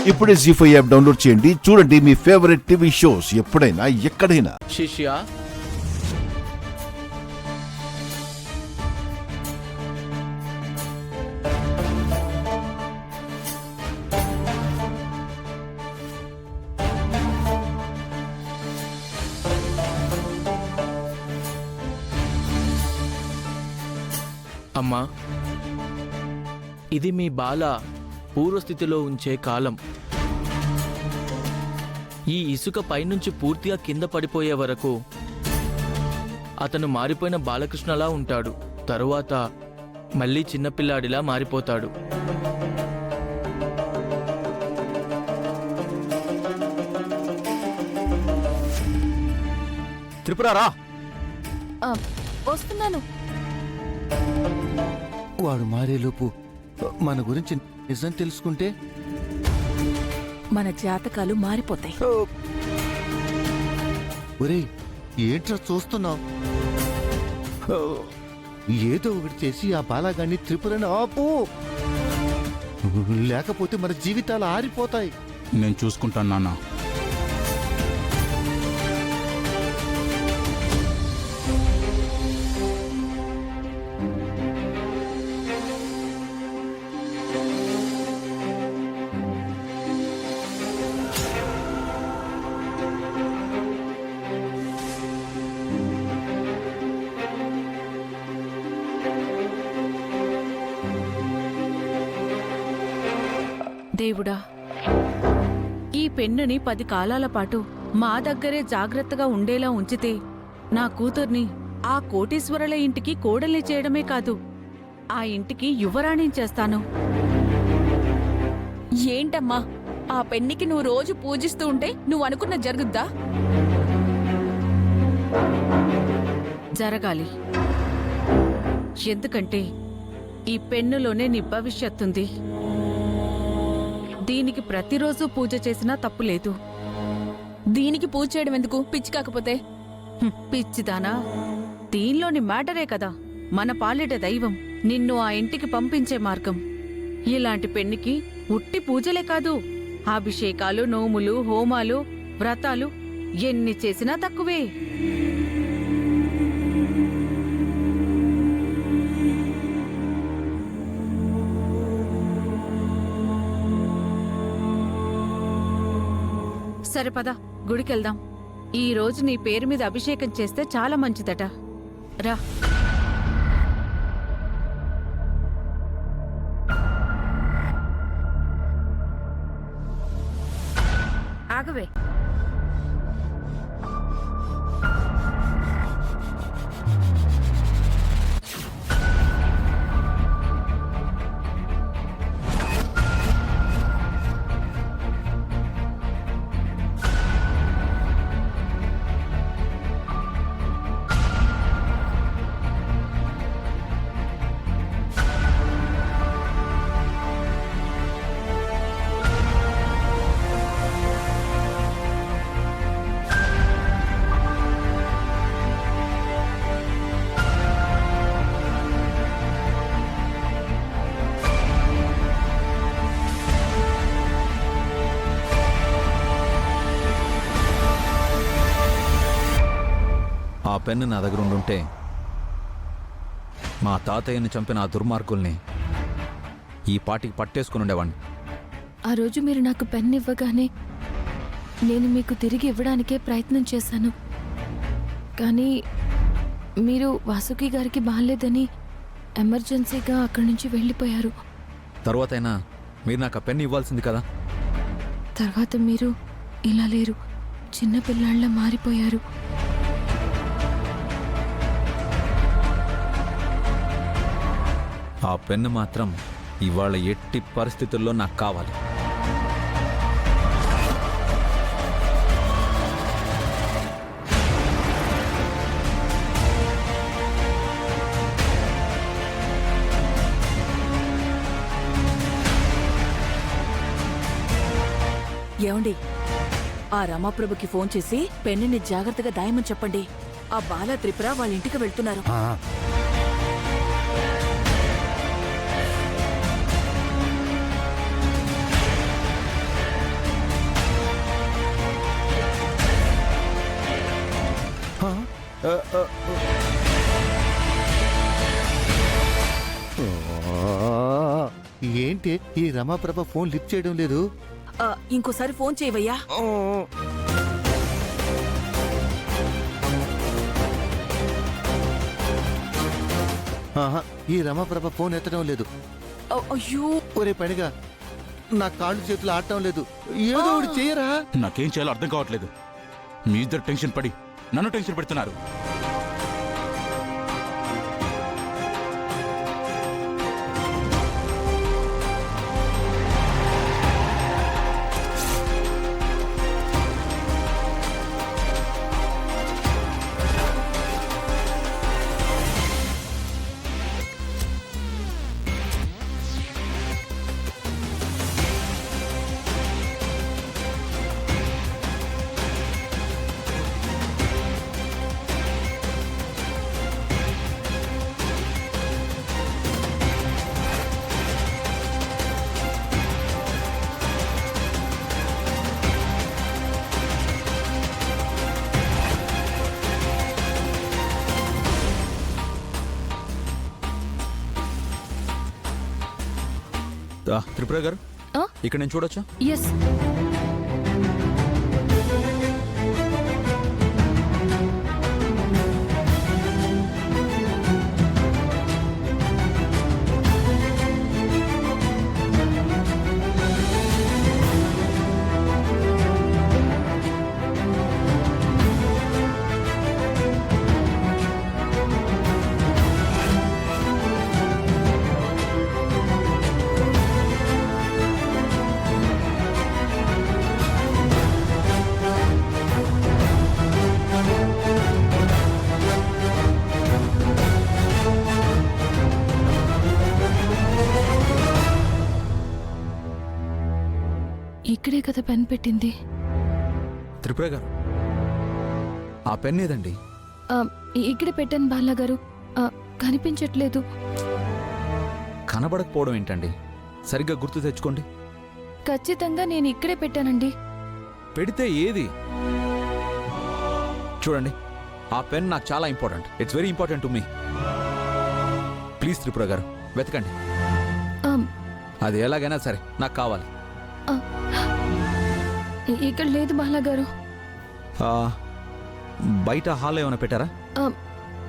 ఇప్పుడే జీ5 app download చేయండి. చూడండి మీ ఫేవరెట్ టీవీ షోస్ ఎప్పుడైనా ఎక్కడైనా. శిష్య, అమ్మా, ఇది మీ బాల పూర్వస్థితిలో ఉంచే కాలం. ఈ ఇసుక పైనుంచి పూర్తిగా కింద పడిపోయే వరకు అతను మారిపోయిన బాలకృష్ణలా ఉంటాడు. తరువాత మళ్ళీ చిన్నపిల్లాడిలా మారిపోతాడు. త్రిపురారా, వస్తున్నాను. వాడు మారేలోపు మన గురించి నిజం తెలుసుకుంటే మన జాతకాలు మారిపోతాయి. ఒరేయ్, ఏంట్రా చూస్తున్నావు? ఏదో ఒకటి చేసి ఆ బాలాగాన్ని త్రిపురని ఆపు, లేకపోతే మన జీవితాలు ఆరిపోతాయి. నేను చూసుకుంటాను నాన్న. దేవుడా, ఈ పెన్నుని 10 కాలాల పాటు మా దగ్గరే జాగ్రత్తగా ఉండేలా ఉంచితే నా కూతుర్ని ఆ కోటీశ్వరుల ఇంటికి కోడల్ని చేయడమే కాదు, ఆ ఇంటికి యువరాణిని చేస్తాను. ఏంటమ్మా, ఆ పెన్నికి నువ్వు రోజు పూజిస్తూ ఉంటే నువ్వు అనుకున్న జరుగుద్దా? జరగాలి. ఎందుకంటే ఈ పెన్నులోనే నీ భవిష్యత్తుంది. దీనికి ప్రతిరోజు పూజ చేసినా తప్పులేదు. దీనికి పూజ చేయడం ఎందుకు, పిచ్చి కాకపోతే? పిచ్చిదానా, దీనిలోని మ్యాటరే కదా మన పాలిట దైవం నిన్ను ఆ ఇంటికి పంపించే మార్గం. ఇలాంటి పెన్నికి ఉట్టి పూజలే కాదు, అభిషేకాలు, నోములు, హోమాలు, వ్రతాలు ఎన్ని చేసినా తక్కువే. సరే పద, గుడికెళ్దాం. ఈ రోజు నీ పేరు మీద అభిషేకం చేస్తే చాలా మంచిదట. రా. ఆగవే. ఆ పెన్ను నా దగ్గర ఉండుంటే మా తాతయ్యని చంపిన ఆ దుర్మార్గుల్ని ఈ పాటికి పట్టేసుకుని ఉండేవాడిని. ఆ రోజు మీరు నాకు పెన్ ఇవ్వగానే నేను మీకు తిరిగి ఇవ్వడానికే ప్రయత్నం చేశాను. కానీ మీరు వాసుకి గారికి బాగాలేదని ఎమర్జెన్సీగా అక్కడి నుంచి వెళ్ళిపోయారు. తర్వాతైనా మీరు నాకు ఆ పెన్ను ఇవ్వాల్సింది కదా. తర్వాత మీరు ఇలా లేరు, చిన్నపిల్లాళ్ళ మారిపోయారు. ఆ పెన్ను మాత్రం ఇవాళ ఎట్టి పరిస్థితుల్లో నాకు కావాలి. ఏమండి, ఆ రమాప్రభుకి ఫోన్ చేసి పెన్నుని జాగ్రత్తగా దాయమని చెప్పండి. ఆ బాల త్రిపుర వాళ్ళ ఇంటికి వెళ్తున్నారు. ఏంటి ఈ రమాప్రభ ఫోన్ లిఫ్ట్ చేయడం లేదు? ఇంకోసారి ఫోన్ చేయవయ్యా. ఆహా, ఈ రమాప్రభ ఫోన్ ఎత్తడం లేదు. అయ్యో, ఒరే పనిగా, నా కాళ్ళు చేతులు ఆడటం లేదు. ఏదో ఒకటి చేయరా. నాకేం చేయాలో అర్థం కావట్లేదు. మీ ఇద్దరు టెన్షన్ పడి నన్ను టెన్షన్ పెడుతున్నారు. త్రిపుర గారు, ఆ? ఇక్కడ నేను చూడొచ్చా? ఎస్. ఇక్కడే కదా పెన్ పెట్టింది. త్రిపుర గారు, ఆ పెన్ ఏదండి? ఇక్కడే పెట్టాను బాలా గారు. కనిపించట్లేదు. కనబడకపోవడం ఏంటండి? సరిగ్గా గుర్తు తెచ్చుకోండి. ఖచ్చితంగా నేను ఇక్కడే పెట్టానండి. పెడితే ఏది? చూడండి, ఆ పెన్ నాకు చాలా important. It's very important to me. Please Tripura గారు, వెతకండి. అది ఎలాగైనా సరే నాకు కావాలి. ఇక్కడ లేదు బాలా గారు. బయట హాల్లో ఏమైనా పెట్టారా?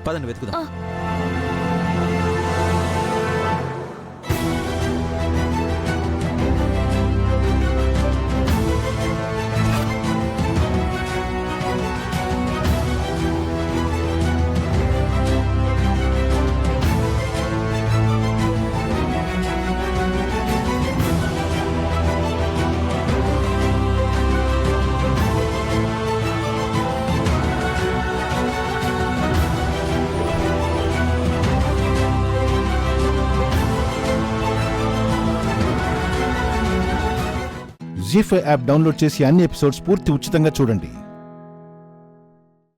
పదండి వెతుకుదాం. జీ5 యాప్ డౌన్లోడ్ చేసి అన్ని ఎపిసోడ్స్ పూర్తి ఉచితంగా చూడండి.